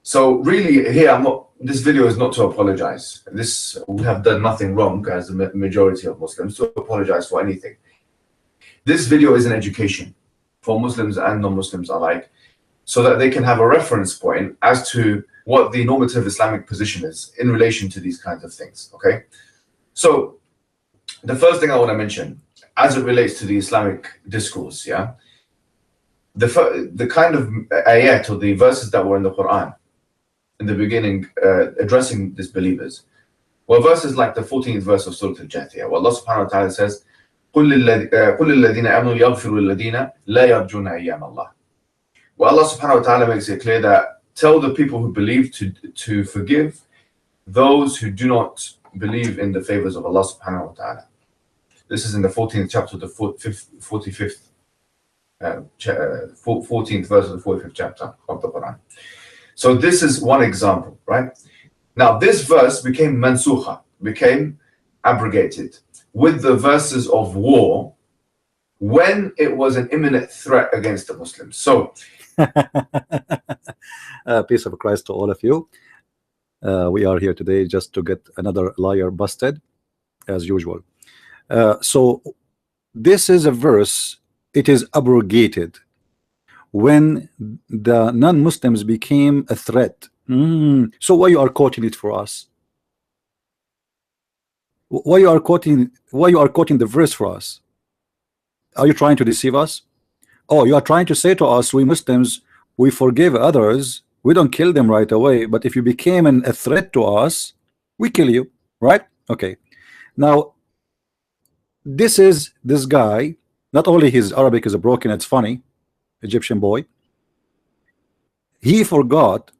So really here, this video is not to apologize. We have done nothing wrong as the majority of Muslims to apologize for anything. This video is an education for Muslims and non-Muslims alike, so that they can have a reference point as to what the normative Islamic position is in relation to these kinds of things, okay? So the first thing I want to mention, as it relates to the Islamic discourse, yeah, the kind of ayat or the verses that were in the Quran in the beginning addressing disbelievers were verses like the 14th verse of Surah Al-Jathiyah, where Allah subhanahu wa ta'ala says, قُلْ لِلَّذِينَ آمَنُوا يَغْفِرُوا لِلَّذِينَ لَا يَرْجُونَ أَيَّامَ اللَّهِ. Well, Allah subhanahu wa ta'ala makes it clear that tell the people who believe to forgive those who do not believe in the favors of Allah subhanahu wa ta'ala. This is in the 14th chapter, the 45th 14th verse of the 45th chapter of the Quran. So this is one example, right? Now this verse became mansukha, became abrogated with the verses of war when it was an imminent threat against the Muslims. So peace of Christ to all of you. We are here today just to get another liar busted as usual. So this is a verse, it is abrogated when the non-Muslims became a threat. So why you are quoting it for us? Why you are quoting the verse for us? Are you trying to deceive us? Oh, you are trying to say to us, we Muslims, we forgive others, we don't kill them right away, but if you became a threat to us, we kill you, right? Okay. Now this guy, not only his Arabic is broken, it's funny, Egyptian boy, he forgot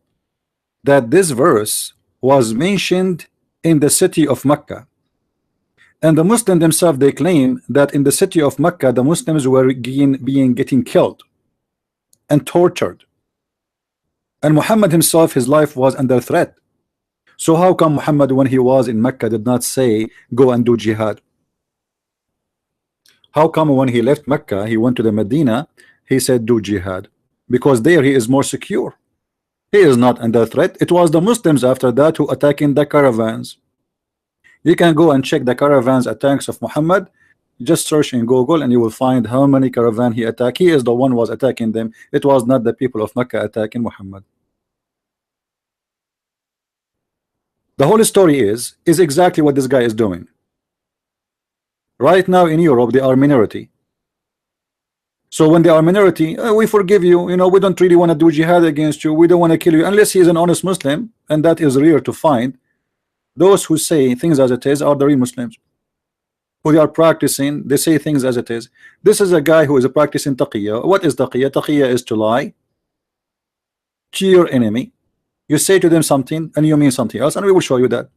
that this verse was mentioned in the city of Mecca, and the Muslims themselves, they claim that in the city of Mecca the Muslims were getting killed and tortured, and Muhammad himself, his life was under threat. So how come Muhammad, when he was in Mecca, did not say go and do jihad? How come when he left Mecca, he went to the Medina, he said do jihad? Because there he is more secure. He is not under threat. It was the Muslims after that who attacking the caravans. You can go and check the caravans attacks of Muhammad. Just search in Google and you will find how many caravan he attacked. He is the one who was attacking them. It was not the people of Mecca attacking Muhammad. The whole story is exactly what this guy is doing. Right now in Europe they are minority. So when they are minority, we forgive you, you know, we don't really want to do jihad against you, we don't want to kill you, unless he is an honest Muslim, and that is rare to find. Those who say things as it is are the real Muslims, who they are practicing, they say things as it is. This is a guy who is practicing taqiyya. What is taqiyya? Taqiyya is to lie to your enemy. You say to them something and you mean something else, and we will show you that.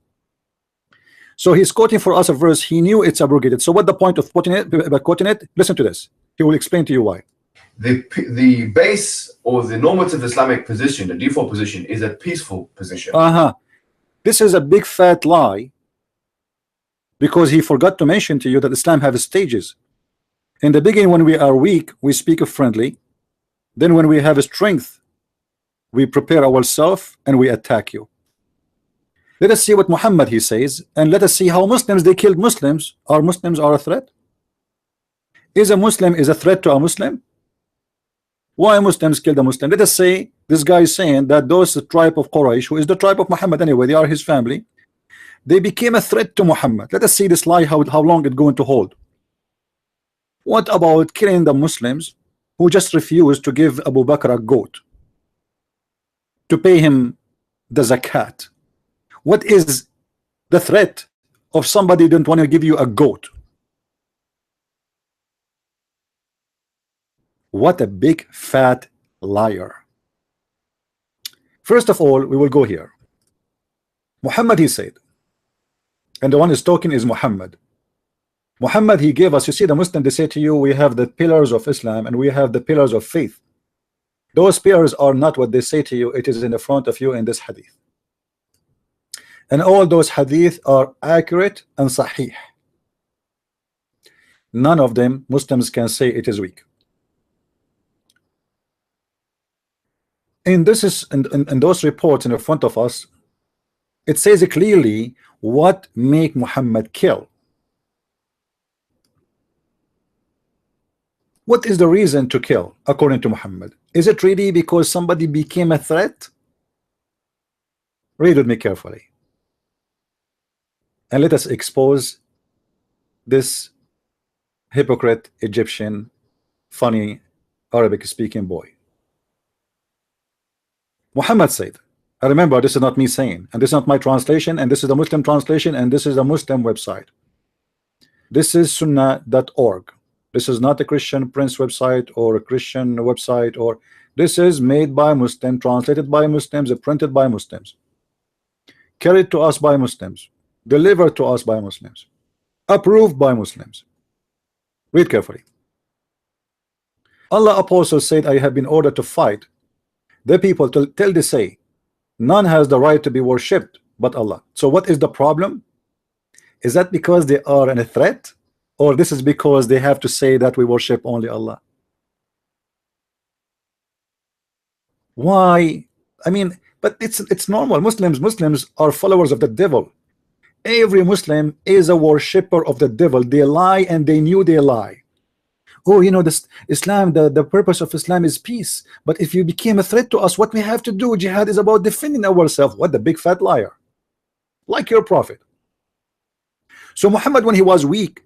So he's quoting for us a verse he knew it's abrogated. So what the point of quoting it? Listen to this. He will explain to you why. The base or the normative Islamic position, the default position, is a peaceful position. This is a big fat lie, because he forgot to mention to you that Islam has stages. In the beginning, when we are weak, we speak friendly. Then when we have strength, we prepare ourselves and we attack you. Let us see what Muhammad he says, and let us see how Muslims, they killed Muslims. Are Muslims a threat? Is a Muslim a threat to a Muslim? Why Muslims killed a Muslim? Let us say this guy is saying that those tribe of Quraysh, who is the tribe of Muhammad anyway, they are his family, they became a threat to Muhammad. Let us see this lie, how long it's going to hold. What about killing the Muslims who just refused to give Abu Bakr a goat to pay him the zakat? What is the threat of somebody who don't want to give you a goat? What a big fat liar. First of all, we will go here. Muhammad he said, and the one is talking is Muhammad. Muhammad he gave us, you see the Muslim, they say to you, we have the pillars of Islam and we have the pillars of faith. Those pillars are not what they say to you, it is in the front of you in this hadith. And all those hadith are accurate and sahih. None of them Muslims can say it is weak. And this is in those reports in front of us, it says clearly what make Muhammad kill. What is the reason to kill according to Muhammad? Is it really because somebody became a threat? Read with me carefully and let us expose this hypocrite Egyptian funny Arabic speaking boy. Muhammad said, I remember this is not me saying, and this is not my translation, and this is the Muslim translation, and this is a Muslim website. This is sunnah.org. This is not a Christian Prince website or a Christian website, or this is made by Muslims, translated by Muslims, printed by Muslims, carried to us by Muslims, delivered to us by Muslims, approved by Muslims. Read carefully. Allah apostle said, I have been ordered to fight the people till they say none has the right to be worshipped but Allah. So what is the problem? Is that because they are in a threat, or this is because they have to say that we worship only Allah? Why? I mean, but it's normal. Muslims are followers of the devil. Every Muslim is a worshipper of the devil. They lie, and they knew they lie. Oh, you know, this Islam, the purpose of Islam is peace, but if you became a threat to us, what we have to do, jihad is about defending ourselves. What the big fat liar, like your prophet. So Muhammad, when he was weak,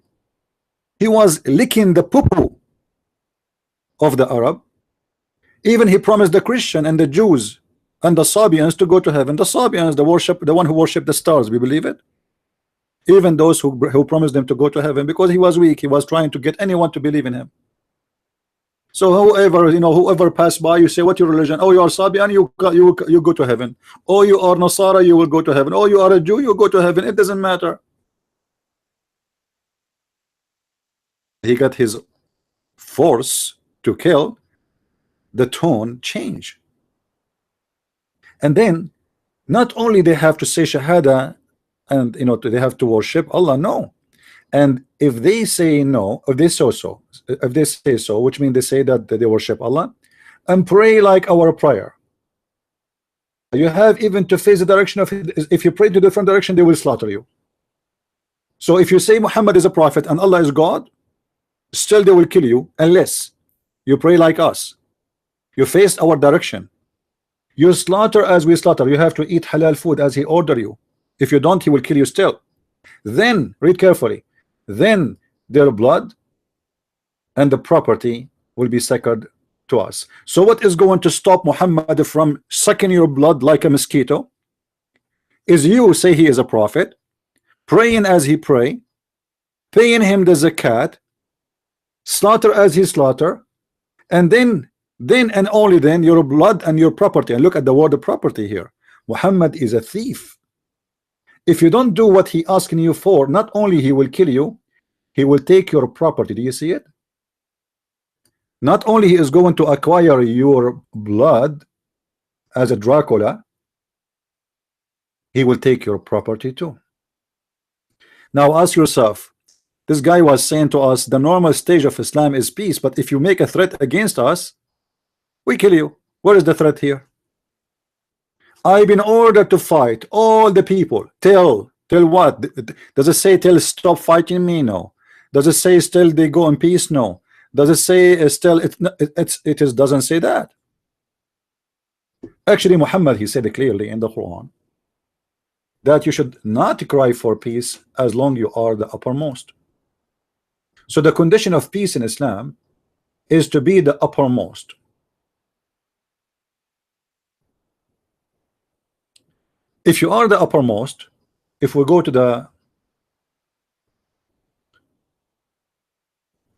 he was licking the poo-poo of the Arab. Even he promised the Christian and the Jews and the Sabians to go to heaven. The Sabians, the one who worship the stars, we believe it. Even those who promised them to go to heaven, because he was weak, he was trying to get anyone to believe in him. So whoever, you know, whoever passed by, you say, what your religion? Oh, you are Sabian, you go to heaven. Oh, you are Nasara, you will go to heaven. Oh, you are a Jew, you go to heaven. It doesn't matter. He got his force to kill, the tone change. And then not only they have to say Shahada, and you know, they have to worship Allah, no. And if they say no, if they say so, which means they say that they worship Allah, and pray like our prayer. You have even to face the direction of, if you pray to a different direction, they will slaughter you. So if you say Muhammad is a prophet and Allah is God, still they will kill you unless you pray like us. You face our direction. You slaughter as we slaughter. You have to eat halal food as he ordered you. If you don't, he will kill you still. Then read carefully. Then their blood and the property will be sacred to us. So what is going to stop Muhammad from sucking your blood like a mosquito? Is you say he is a prophet, praying as he pray, paying him the zakat, slaughter as he slaughter, and then and only then your blood and your property. And look at the word of property here. Muhammad is a thief. If you don't do what he asking you for, not only he will kill you, he will take your property. Do you see it? Not only he is going to acquire your blood as a Dracula, he will take your property too. Now ask yourself, this guy was saying to us the normal stage of Islam is peace, but if you make a threat against us, we kill you. Where is the threat here? I've been ordered to fight all the people. Till what? Does it say till stop fighting me? No. Does it say still they go in peace? No. Does it say still it doesn't say that. Actually, Muhammad, he said it clearly in the Quran that you should not cry for peace as long you are the uppermost. So the condition of peace in Islam is to be the uppermost. If you are the uppermost, if we go to the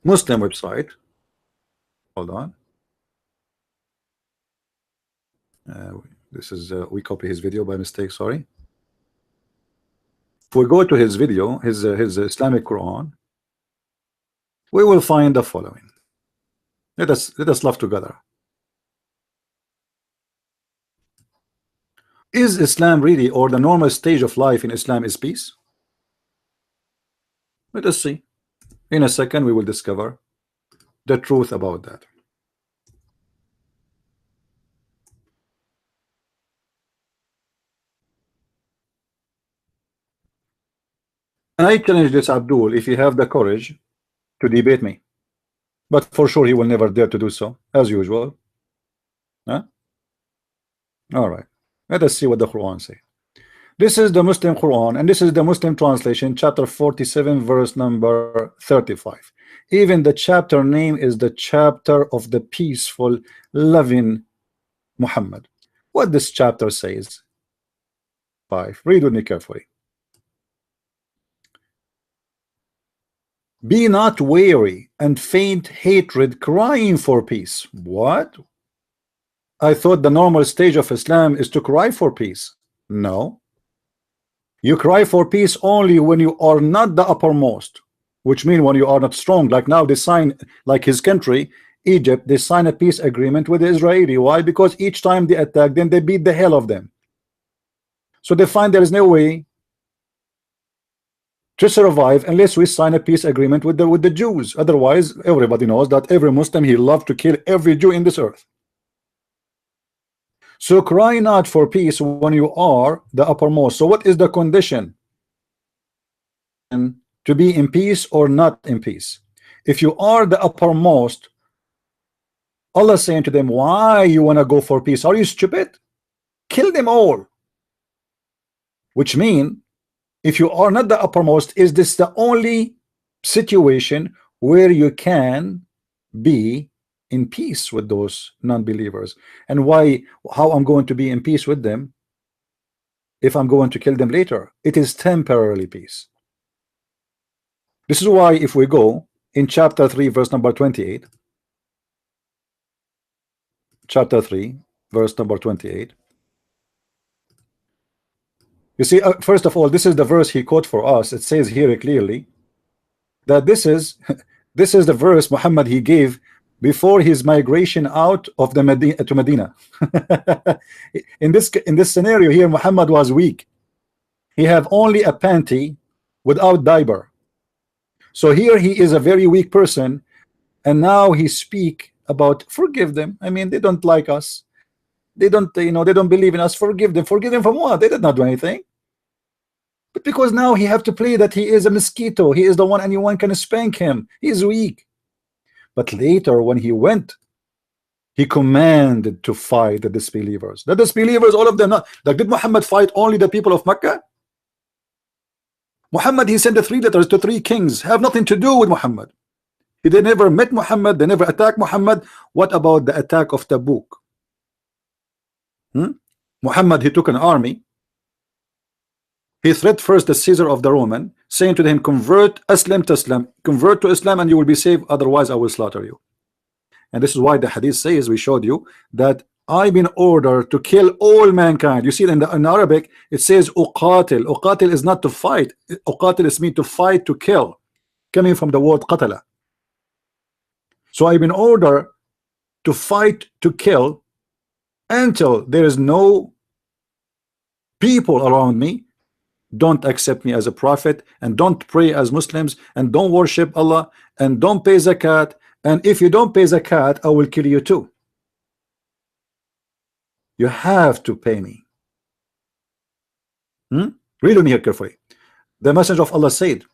Muslim website, hold on. This is we copy his video by mistake. Sorry. If we go to his video, his Islamic Quran, we will find the following. Let us laugh together. Is Islam really, or the normal stage of life in Islam is peace? Let us see. In a second, we will discover the truth about that. I challenge this Abdul if he have the courage to debate me, but for sure he will never dare to do so, as usual. Huh? All right, let us see what the Quran say. This is the Muslim Quran, and this is the Muslim translation, chapter 47, verse number 35. Even the chapter name is the chapter of the peaceful, loving Muhammad. What this chapter says. 5. Read with me carefully. Be not weary and faint hatred, crying for peace. What? I thought the normal stage of Islam is to cry for peace. No. You cry for peace only when you are not the uppermost, which means when you are not strong. Like now they sign, like his country, Egypt, they sign a peace agreement with the Israeli. Why? Because each time they attack them, they beat the hell of them. So they find there is no way to survive unless we sign a peace agreement with the Jews. Otherwise, everybody knows that every Muslim, he loves to kill every Jew in this earth. So cry not for peace when you are the uppermost. So what is the condition? And to be in peace or not in peace? If you are the uppermost, Allah is saying to them, why you want to go for peace? Are you stupid? Kill them all. Which means, if you are not the uppermost, is this the only situation where you can be in peace with those non-believers? And why? How I'm going to be in peace with them if I'm going to kill them later? It is temporarily peace. This is why if we go in chapter 3 verse number 28, chapter 3 verse number 28, you see, first of all, this is the verse he quote for us. It says here clearly that this is the verse Muhammad he gave before his migration out of the Medina to Medina. in this scenario here, Muhammad was weak. He have only a panty without diaper. So here he is a very weak person, and now he speak about forgive them. I mean, they don't like us. They don't, they don't believe in us. Forgive them. Forgive them from what? They did not do anything. But because now he have to play that he is a mosquito. He is the one anyone can spank him. He is weak. But later when he went, he commanded to fight the disbelievers. The disbelievers, all of them. Not, like, did Muhammad fight only the people of Mecca? Muhammad, he sent the 3 letters to 3 kings. Have nothing to do with Muhammad. They never met Muhammad. They never attacked Muhammad. What about the attack of Tabuk? Muhammad, he took an army. He threatened first the Caesar of the Roman, saying to him, convert Islam to Islam, convert to Islam and you will be saved, otherwise I will slaughter you. And this is why the hadith says, we showed you, that I've been ordered to kill all mankind. You see in Arabic it says uqatil. Uqatil is not to fight. Uqatil is mean to fight, to kill, coming from the word qatala. So I've been ordered to fight, to kill, until there is no people around me. Don't accept me as a prophet, and don't pray as Muslims, and don't worship Allah, and don't pay zakat, and if you don't pay zakat, I will kill you too. You have to pay me. Read with me here carefully. The messenger of Allah said,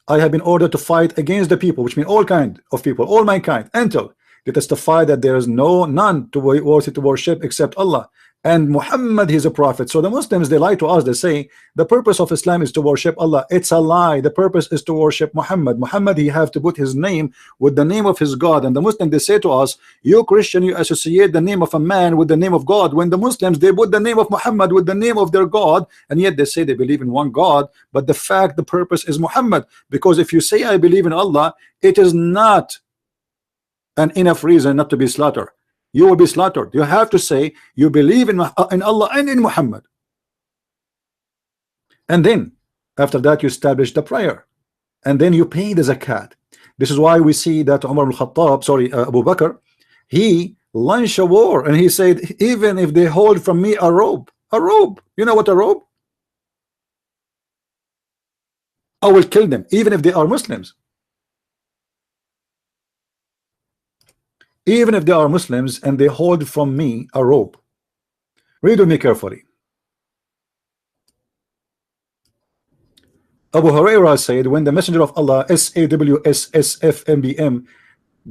I have been ordered to fight against the people, which means all kind of people, all mankind, until they testify that there is none to worthy to worship except Allah, and Muhammad, he is a prophet. So the Muslims, they lie to us. They say the purpose of Islam is to worship Allah. It's a lie. The purpose is to worship Muhammad. Muhammad, he have to put his name with the name of his God. And the Muslims, they say to us, you Christian, you associate the name of a man with the name of God, when the Muslims, they put the name of Muhammad with the name of their God, and yet they say they believe in one God. But the fact, the purpose is Muhammad. Because if you say I believe in Allah, it is not an enough reason not to be slaughtered. You will be slaughtered. You have to say you believe in Allah and in Muhammad, and then after that you establish the prayer, and then you pay the zakat. This is why we see that Umar al-Khattab, sorry, Abu Bakr, he launched a war, and he said, even if they hold from me a robe, you know what a robe? I will kill them, even if they are Muslims. Even if they are Muslims and they hold from me a rope. Read with me carefully. Abu Huraira said, when the Messenger of Allah SAWSSFMBM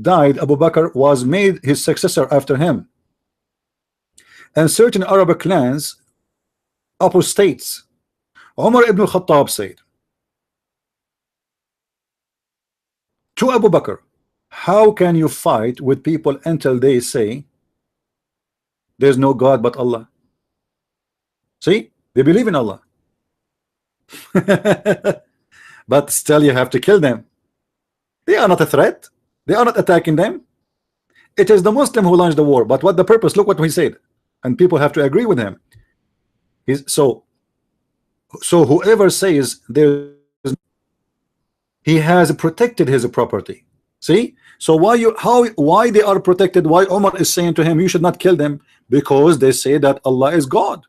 died, Abu Bakr was made his successor after him. And certain Arabic clans, apostates. Umar ibn al-Khattab said to Abu Bakr, how can you fight with people until they say there's no God but Allah? See, they believe in Allah. But still you have to kill them. They are not a threat. They are not attacking them. It is the Muslim who launched the war. But what the purpose? Look what he said. And people have to agree with him. So whoever says there, he has protected his property. See? So why they are protected? Why Umar is saying to him, you should not kill them? Because they say that Allah is God.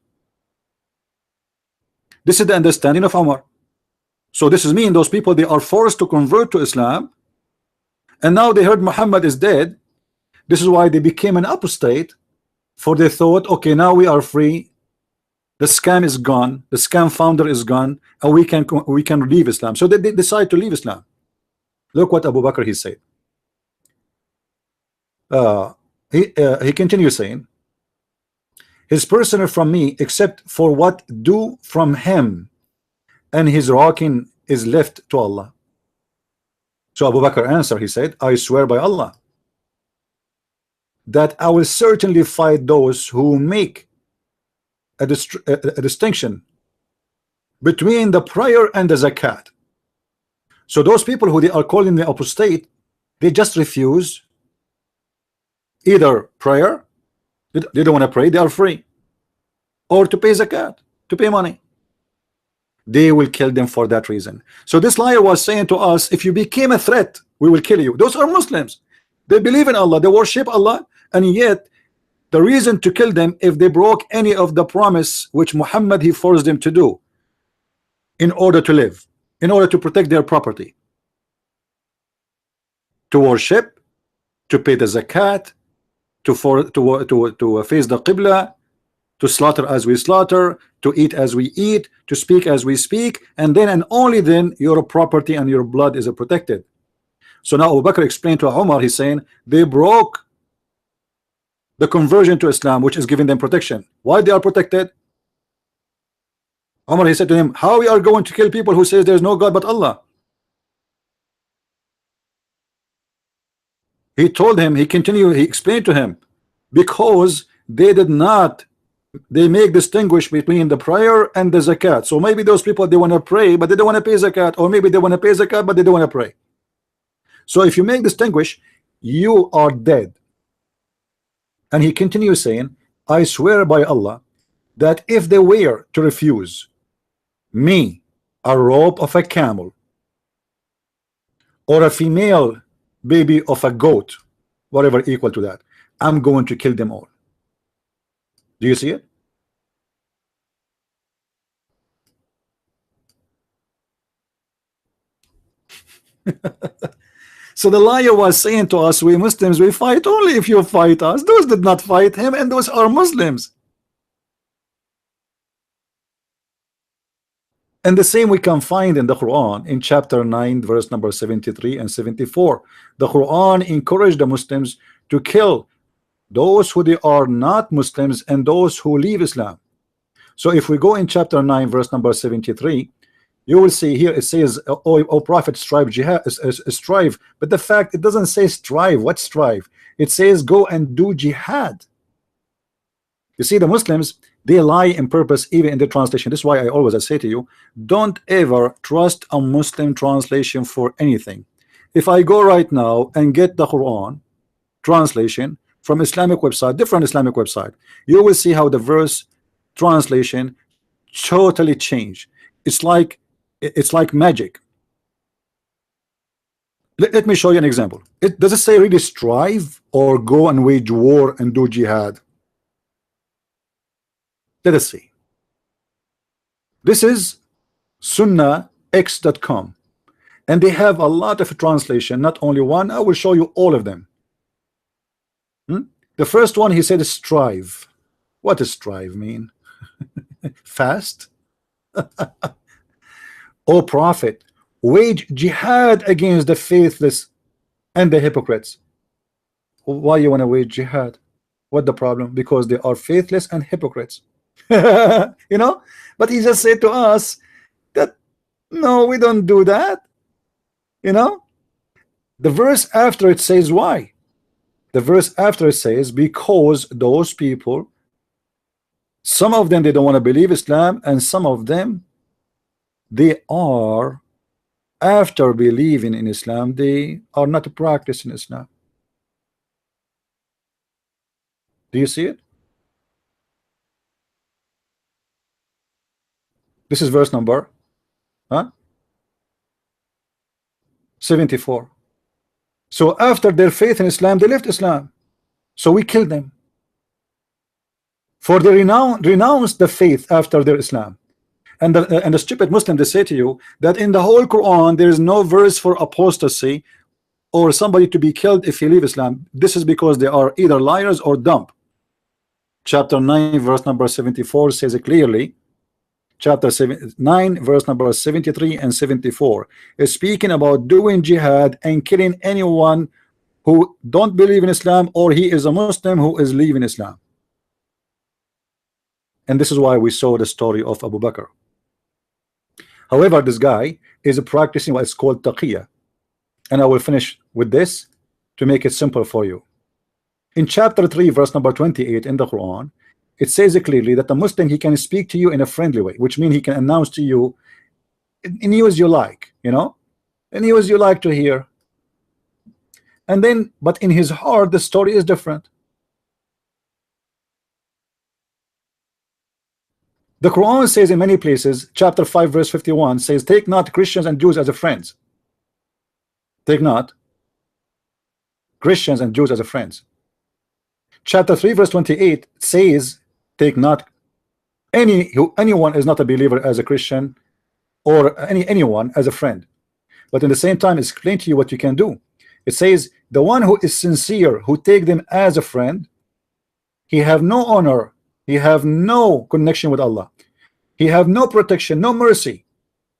This is the understanding of Umar. So this is mean those people, they are forced to convert to Islam, and now they heard Muhammad is dead. This is why they became an apostate, for they thought, okay, now we are free, the scam is gone, the scam founder is gone, and we can leave Islam. So they decide to leave Islam. Look what Abu Bakr he said. He continues saying, his person from me, except for what due from him, and his rocking is left to Allah. So Abu Bakr answered, he said, I swear by Allah that I will certainly fight those who make a distinction between the prayer and the zakat. So those people who they are calling the apostate, they just refuse either prayer, they don't want to pray, they are free, or to pay zakat, to pay money. They will kill them for that reason. So this liar was saying to us, if you became a threat, we will kill you. Those are Muslims. They believe in Allah, they worship Allah, and yet the reason to kill them if they broke any of the promise which Muhammad he forced them to do in order to live, in order to protect their property, to worship, to pay the zakat, to face the Qibla, to slaughter as we slaughter, to eat as we eat, to speak as we speak, and then and only then your property and your blood is protected. So now Abu Bakr explained to Umar, he's saying they broke the conversion to Islam, which is giving them protection. Why they are protected? Umar, he said to him, how we are going to kill people who says there's no God but Allah? He told him, he explained to him, because they did not, they make distinguish between the prayer and the zakat. So maybe those people, they want to pray but they don't want to pay zakat, or maybe they want to pay zakat but they don't want to pray. So if you make distinguish, you are dead. And he continues saying, I swear by Allah that if they were to refuse me a rope of a camel or a female baby of a goat, whatever equal to that, I'm going to kill them all. Do you see it? So the liar was saying to us, we Muslims, we fight only if you fight us. Those did not fight him, and those are Muslims. And the same we can find in the Quran in chapter 9 verse number 73 and 74. The Quran encouraged the Muslims to kill those who they are not Muslims and those who leave Islam. So if we go in chapter 9 verse number 73, you will see here it says, O Prophet, strive strive, but the fact it doesn't say strive. What strive? It says go and do jihad. You see, the Muslims, they lie in purpose even in the translation. This is why I say to you, don't ever trust a Muslim translation for anything. If I go right now and get the Quran translation from Islamic website, different Islamic website, you will see how the verse translation totally change. It's like magic. Let me show you an example. Does it say really strive or go and wage war and do jihad? Let us see. This is sunnahx.com, and they have a lot of translation, not only one. I will show you all of them. The first one, he said strive. What does strive mean? Fast? O prophet, wage jihad against the faithless and the hypocrites. Why you want to wage jihad? What the problem? Because they are faithless and hypocrites. You know, but he just said to us that no, we don't do that. You know, the verse after it says why. The verse after it says because those people, some of them they don't want to believe Islam, and some of them they are, after believing in Islam, they are not practicing Islam. Do you see it? This is verse number 74. So after their faith in Islam, they left Islam. So we killed them. For they renounced the faith after their Islam. And the stupid Muslim, they say to you that in the whole Quran there is no verse for apostasy or somebody to be killed if he leave Islam. This is because they are either liars or dumb. Chapter 9 verse number 74 says it clearly. Chapter 9 verse number 73 and 74 is speaking about doing jihad and killing anyone who don't believe in Islam, or he is a Muslim who is leaving Islam. And this is why we saw the story of Abu Bakr. However, this guy is practicing what is called taqiyya, and I will finish with this to make it simple for you. In chapter 3 verse number 28 in the Quran, it says clearly that the Muslim, he can speak to you in a friendly way, which means he can announce to you in news you like, you know, in news you like to hear. And then, but in his heart, the story is different. The Quran says in many places, chapter 5 verse 51 says, take not Christians and Jews as a friends. Take not Christians and Jews as a friends. Chapter 3 verse 28 says, take not anyone is not a believer as a Christian, or anyone as a friend. But in the same time, it's explained to you what you can do. It says the one who is sincere, who take them as a friend, he have no honor, he have no connection with Allah, he have no protection, no mercy,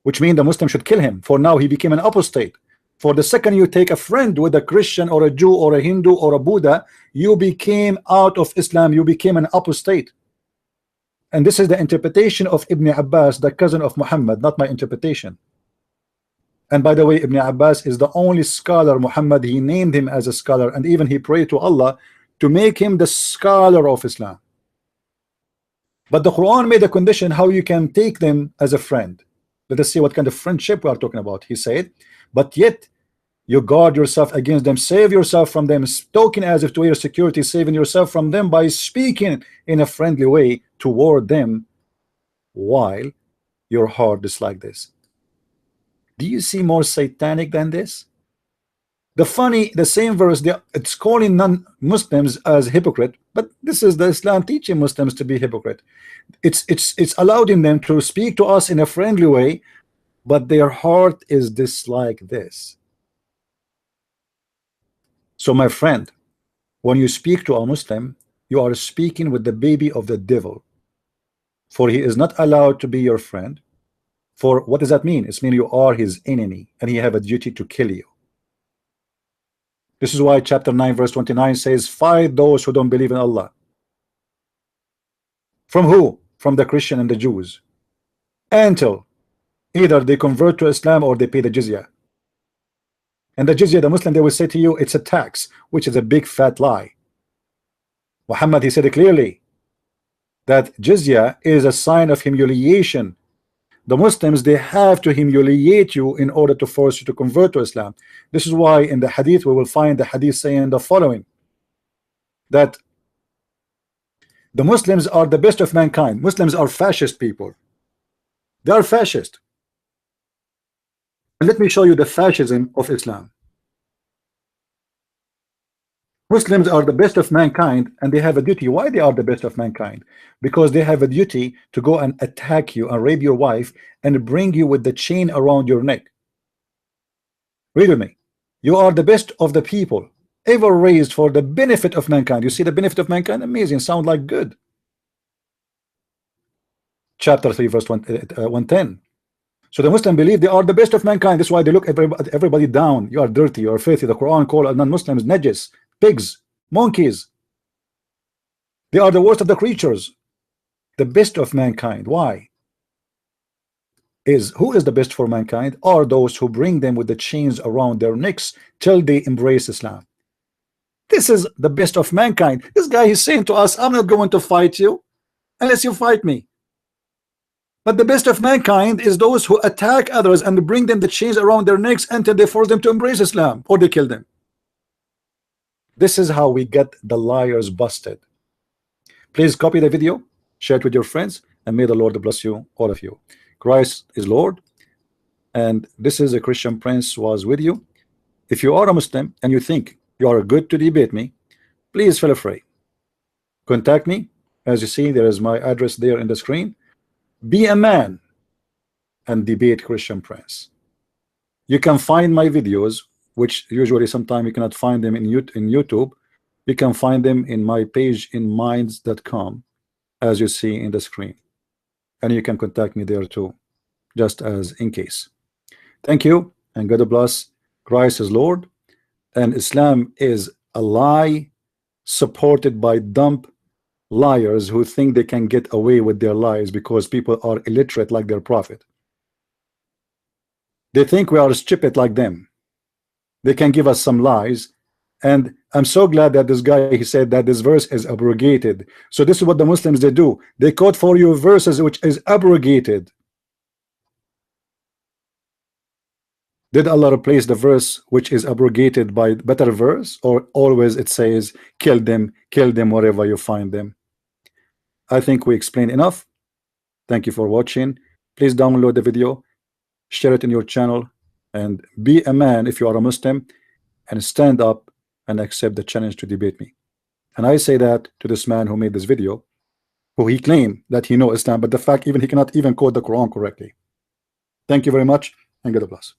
which means the Muslim should kill him, for now he became an apostate. For the second you take a friend with a Christian or a Jew or a Hindu or a Buddha, you became out of Islam, you became an apostate. And this is the interpretation of Ibn Abbas, the cousin of Muhammad, not my interpretation. And by the way, Ibn Abbas is the only scholar Muhammad, he named him as a scholar, and even he prayed to Allah to make him the scholar of Islam. But the Quran made a condition how you can take them as a friend. Let us see what kind of friendship we are talking about. He said, but yet you guard yourself against them, save yourself from them, talking as if to your security, saving yourself from them by speaking in a friendly way toward them, while your heart is like this. Do you see more satanic than this? The same verse, it's calling non-Muslims as hypocrite, but this is the Islam teaching Muslims to be hypocrite. It's allowing them to speak to us in a friendly way, but their heart is just like this. So my friend, when you speak to a Muslim, you are speaking with the baby of the devil, for he is not allowed to be your friend. For what does that mean? It means you are his enemy and he have a duty to kill you. This is why chapter 9 verse 29 says, fight those who don't believe in Allah. From who? From the Christian and the Jews, until either they convert to Islam or they pay the jizya. And the jizya, the Muslim, they will say to you, it's a tax, which is a big fat lie. Muhammad, he said it clearly that jizya is a sign of humiliation. The Muslims, they have to humiliate you in order to force you to convert to Islam. This is why in the hadith we will find the hadith saying the following, that the Muslims are the best of mankind. Muslims are fascist people. They are fascist. Let me show you the fascism of Islam. Muslims are the best of mankind, and they have a duty. Why they are the best of mankind? Because they have a duty to go and attack you and rape your wife and bring you with the chain around your neck. Read with me. You are the best of the people ever raised for the benefit of mankind. You see the benefit of mankind? Amazing. Sound like good. Chapter 3 verse 110. So the Muslims believe they are the best of mankind. That's why they look at everybody down. You are dirty, you are filthy. The Quran called non-Muslims najis, pigs, monkeys. They are the worst of the creatures. The best of mankind. Why? Who is the best for mankind? Are those who bring them with the chains around their necks till they embrace Islam. This is the best of mankind. This guy is saying to us, I'm not going to fight you unless you fight me. But the best of mankind is those who attack others and bring them the chains around their necks until they force them to embrace Islam or they kill them. This is how we get the liars busted. Please copy the video, share it with your friends, and may the Lord bless you, all of you. Christ is Lord, and this is a Christian Prince was with you. If you are a Muslim and you think you are good to debate me, please feel free. Contact me. As you see, there is my address there in the screen. Be a man and debate Christian Prince. You can find my videos, which usually sometimes you cannot find them in YouTube. You can find them in my page in minds.com, as you see in the screen. And you can contact me there too, just as in case. Thank you, and God bless. Christ is Lord, and Islam is a lie supported by dumb liars who think they can get away with their lies because people are illiterate like their prophet. They think we are stupid like them. They can give us some lies, and I'm so glad that this guy, he said that this verse is abrogated. So this is what the Muslims they do. They quote for you verses which is abrogated. Did Allah replace the verse which is abrogated by better verse, or always it says kill them wherever you find them? I think we explained enough. Thank you for watching. Please download the video, share it in your channel, and be a man if you are a Muslim, and stand up and accept the challenge to debate me. And I say that to this man who made this video, who he claimed that he knows Islam, but the fact even he cannot even quote the Quran correctly. Thank you very much, and God bless.